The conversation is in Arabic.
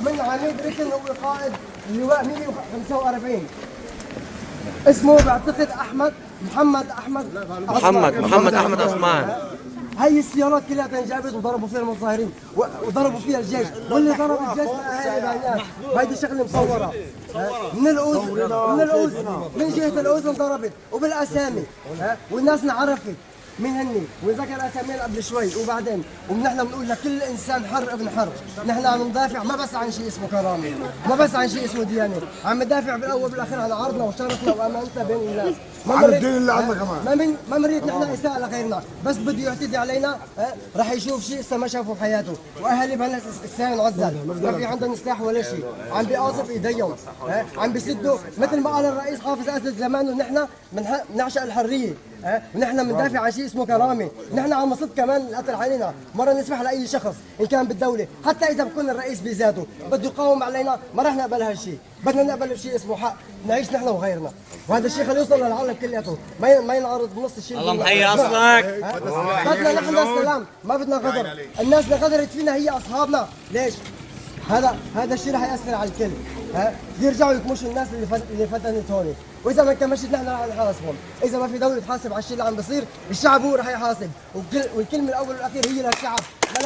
من عميد ركن وقائد اللواء 145. اسمه بعتقد محمد احمد عثمان. هي السيارات كلها انجابت وضربوا فيها المتظاهرين وضربوا فيها الجيش، واللي ضرب الجيش الاهالي بعينات. هيدي شغله مصوره من من جهه الاوز انضربت وبالاسامي، والناس انعرفت مين هني وذكر اسامينا قبل شوي. وبعدين ونحن بنقول لكل انسان حر ابن حر، نحن عم ندافع ما بس عن شيء اسمه كرامه، ما بس عن شيء اسمه ديانه، عم ندافع بالاول وبالاخير عن عرضنا وشرفنا وامانتنا بين الناس. عن الدين اللي عندنا كمان. ما مريد نحن اساءه لغيرنا، بس بده يعتدي علينا رح يشوف شيء لسه ما شافه بحياته. واهالي بهلا الساعه عزل، ما في عندهم سلاح ولا شيء، عم بيقاصف ايديهم، عم بيسدوا مثل ما قال الرئيس حافظ اسد زمان، ونحن بنعشق الحريه، ونحن بندافع عن شيء اسمه كرامه. نحن عم نصد كمان القتل علينا، مره نسمح لاي شخص ان كان بالدوله، حتى اذا بكون الرئيس بذاته بده يقاوم علينا ما رح نقبل هالشيء، بدنا نقبل بشيء اسمه حق نعيش نحن وغيرنا، وهذا الشيء خليه يوصل للعالم كلياته، ما ينعرض بنص الشيء. الله محيي اصلك. بدنا نحن السلام، ما بدنا غدر. الناس اللي غدرت فينا هي اصحابنا، ليش؟ هذا الشيء رح ياثر على الكل، يرجعوا يكمشوا الناس اللي فتنت هون، واذا ما كمشت نحن رح نحاسبهم. اذا ما في دوله تحاسب على الشيء اللي عم بيصير، الشعب هو رح يحاسب، والكلمه الاول والاخير هي للشعب. لا